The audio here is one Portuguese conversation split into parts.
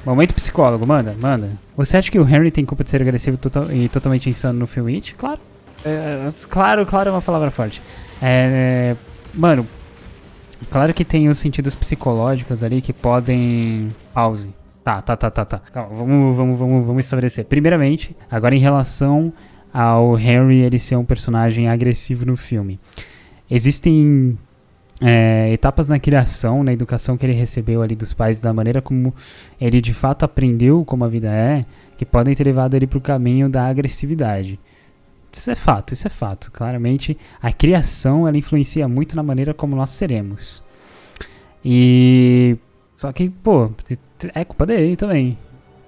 Momento psicólogo, manda, manda. Você acha que o Henry tem culpa de ser agressivo e totalmente insano no filme It? Claro. Claro é uma palavra forte. Mano, claro que tem os sentidos psicológicos ali que podem... Pause. Tá. Calma, vamos estabelecer. Primeiramente, agora em relação ao Henry ele ser um personagem agressivo no filme. Existem etapas na criação, na educação que ele recebeu ali dos pais, da maneira como ele de fato aprendeu como a vida é, que podem ter levado ele pro caminho da agressividade. Isso é fato. Claramente, a criação, ela influencia muito na maneira como nós seremos. E... Só que, pô, é culpa dele também.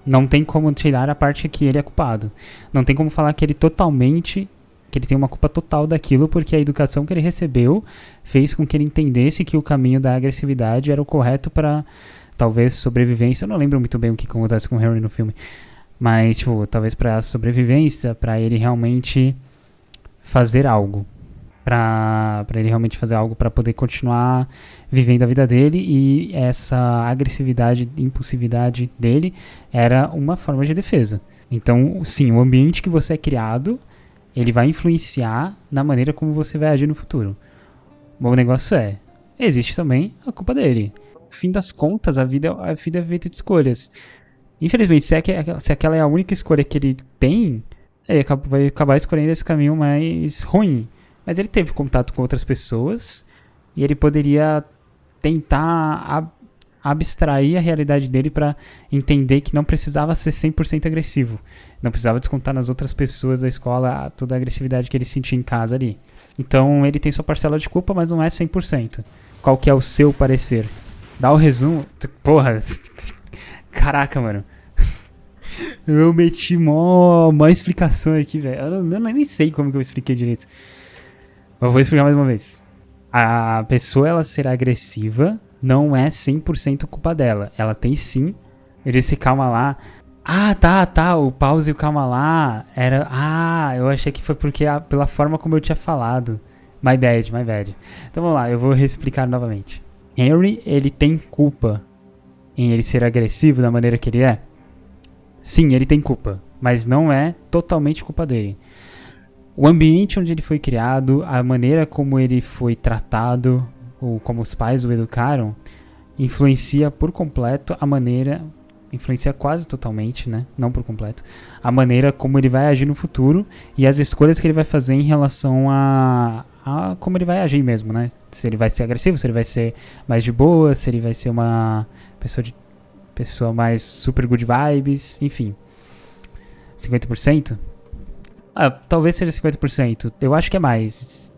Não tem como tirar a parte que ele é culpado. Não tem como falar que ele totalmente... que ele tem uma culpa total daquilo, porque a educação que ele recebeu fez com que ele entendesse que o caminho da agressividade era o correto para, talvez, sobrevivência. Eu não lembro muito bem o que acontece com o Harry no filme. Mas, tipo, talvez pra sobrevivência, pra ele realmente fazer algo. Pra ele realmente fazer algo pra poder continuar vivendo a vida dele. E essa agressividade, impulsividade dele era uma forma de defesa. Então, sim, o ambiente que você é criado, ele vai influenciar na maneira como você vai agir no futuro. Bom, o negócio existe também a culpa dele. No fim das contas, a vida é feita de escolhas. Infelizmente, se aquela é a única escolha que ele tem, ele vai acabar escolhendo esse caminho mais ruim. Mas ele teve contato com outras pessoas e ele poderia tentar abstrair a realidade dele para entender que não precisava ser 100% agressivo. Não precisava descontar nas outras pessoas da escola toda a agressividade que ele sentia em casa ali. Então ele tem sua parcela de culpa, mas não é 100%. Qual que é o seu parecer? Dá o resumo. Porra... Caraca, mano. Eu meti mó explicação aqui, velho. Eu nem sei como que eu expliquei direito. Eu vou explicar mais uma vez. A pessoa, ela ser agressiva não é 100% culpa dela. Ela tem sim. Eu disse calma lá. Ah, tá. O pause e o calma lá era... Ah, eu achei que foi porque pela forma como eu tinha falado. My bad. Então vamos lá, eu vou reexplicar novamente. Henry, ele tem culpa em ele ser agressivo da maneira que ele é? Sim, ele tem culpa, mas não é totalmente culpa dele. O ambiente onde ele foi criado, a maneira como ele foi tratado, ou como os pais o educaram, influencia por completo a maneira, influencia quase totalmente, né? Não por completo, a maneira como ele vai agir no futuro e as escolhas que ele vai fazer em relação a como ele vai agir mesmo, né? Se ele vai ser agressivo, se ele vai ser mais de boa, se ele vai ser uma pessoa mais super good vibes, enfim. 50%? Talvez seja 50%. Eu acho que é mais.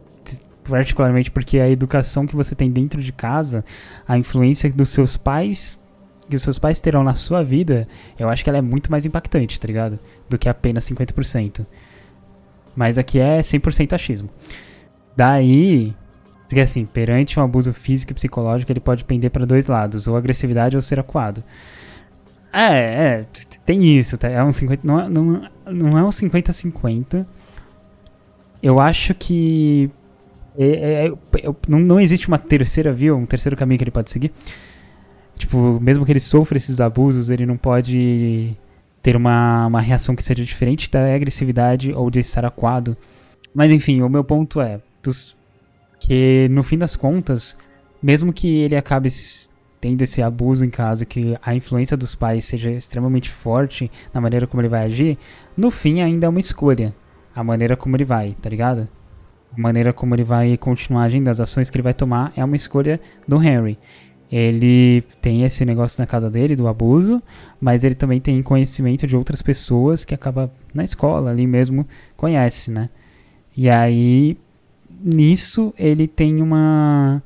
Particularmente porque a educação que você tem dentro de casa, a influência dos seus pais, que os seus pais terão na sua vida, eu acho que ela é muito mais impactante, tá ligado? Do que apenas 50%. Mas aqui é 100% achismo. Daí... Porque assim, perante um abuso físico e psicológico, ele pode pender para dois lados, ou agressividade ou ser acuado. Tem isso, tá? É um 50, não é um 50-50. Eu acho que não existe uma terceira via, um terceiro caminho que ele pode seguir. Tipo, mesmo que ele sofra esses abusos, ele não pode ter uma reação que seja diferente da agressividade ou de ser acuado. Mas enfim, o meu ponto é... que no fim das contas, mesmo que ele acabe tendo esse abuso em casa, que a influência dos pais seja extremamente forte na maneira como ele vai agir, no fim ainda é uma escolha, a maneira como ele vai, tá ligado? A maneira como ele vai continuar agindo, as ações que ele vai tomar é uma escolha do Henry. Ele tem esse negócio na casa dele, do abuso, mas ele também tem conhecimento de outras pessoas que acaba na escola ali mesmo, conhece, né? E aí... nisso ele tem uma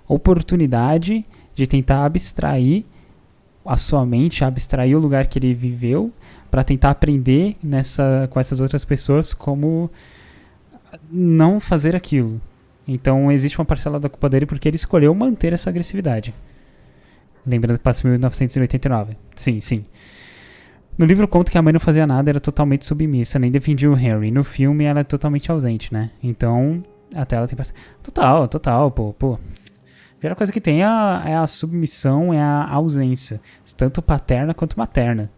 oportunidade de tentar abstrair a sua mente, abstrair o lugar que ele viveu, para tentar aprender com essas outras pessoas como não fazer aquilo. Então existe uma parcela da culpa dele porque ele escolheu manter essa agressividade. Lembrando que passa em 1989. Sim. No livro conta que a mãe não fazia nada, era totalmente submissa, nem defendia o Henry. No filme ela é totalmente ausente, né? Então... até ela tem... Total, pô. primeira coisa que tem é a submissão, é a ausência, tanto paterna quanto materna.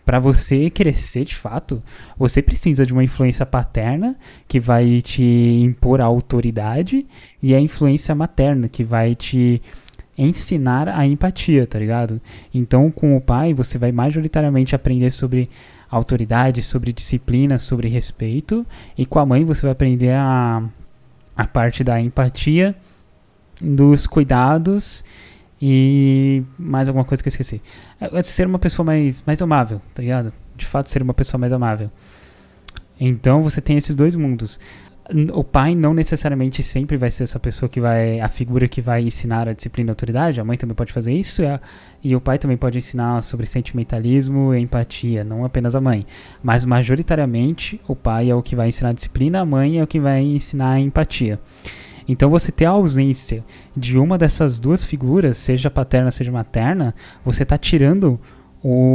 Para você crescer de fato, você precisa de uma influência paterna que vai te impor a autoridade e a influência materna que vai te ensinar a empatia, tá ligado? Então, com o pai, você vai majoritariamente aprender sobre autoridade, sobre disciplina, sobre respeito, e com a mãe você vai aprender a parte da empatia, dos cuidados e mais alguma coisa que eu esqueci. É ser uma pessoa mais amável, tá ligado? De fato, ser uma pessoa mais amável. Então, você tem esses dois mundos. O pai não necessariamente sempre vai ser essa pessoa que vai, a figura que vai ensinar a disciplina e a autoridade. A mãe também pode fazer isso, e o pai também pode ensinar sobre sentimentalismo e empatia, não apenas a mãe. Mas majoritariamente o pai é o que vai ensinar a disciplina, a mãe é o que vai ensinar a empatia. Então você ter a ausência de uma dessas duas figuras, seja paterna, seja materna, você está tirando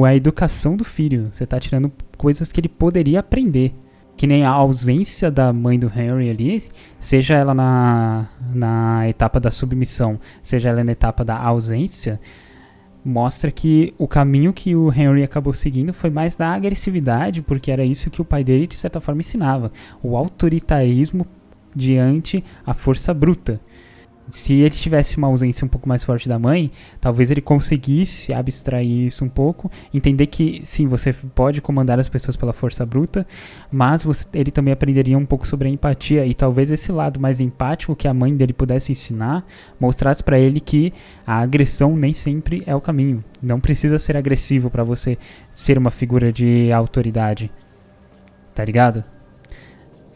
a educação do filho, você está tirando coisas que ele poderia aprender. Que nem a ausência da mãe do Henry ali, seja ela na etapa da submissão, seja ela na etapa da ausência, mostra que o caminho que o Henry acabou seguindo foi mais da agressividade, porque era isso que o pai dele, de certa forma, ensinava. O autoritarismo diante a força bruta. Se ele tivesse uma ausência um pouco mais forte da mãe, talvez ele conseguisse abstrair isso um pouco, entender que sim, você pode comandar as pessoas pela força bruta, mas ele também aprenderia um pouco sobre a empatia, e talvez esse lado mais empático que a mãe dele pudesse ensinar, mostrasse pra ele que a agressão nem sempre é o caminho. Não precisa ser agressivo pra você ser uma figura de autoridade. Tá ligado?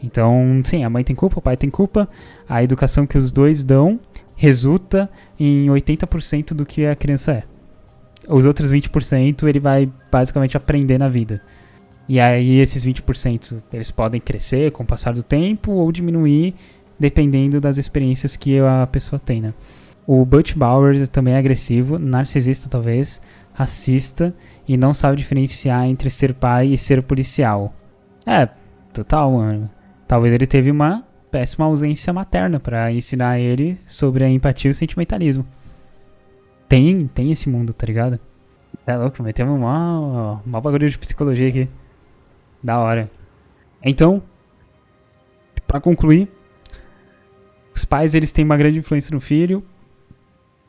Então, sim, a mãe tem culpa, o pai tem culpa. A educação que os dois dão resulta em 80% do que a criança é. Os outros 20% ele vai basicamente aprender na vida. E aí esses 20% eles podem crescer com o passar do tempo ou diminuir dependendo das experiências que a pessoa tem, né? O Butch Bauer também é agressivo, narcisista talvez, racista e não sabe diferenciar entre ser pai e ser policial. É, total, mano. Talvez ele teve uma péssima ausência materna pra ensinar ele sobre a empatia e o sentimentalismo. Tem esse mundo, tá ligado? É louco, metemos uma bagulho de psicologia aqui. Da hora. Então, pra concluir, os pais eles têm uma grande influência no filho.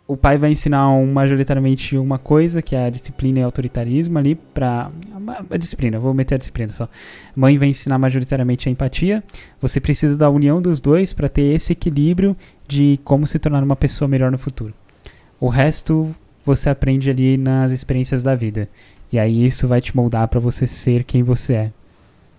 O pai vai ensinar majoritariamente uma coisa, que é a disciplina e autoritarismo ali pra... A disciplina, vou meter a disciplina só. A mãe vai ensinar majoritariamente a empatia. Você precisa da união dos dois para ter esse equilíbrio de como se tornar uma pessoa melhor no futuro. O resto você aprende ali nas experiências da vida. E aí isso vai te moldar para você ser quem você é.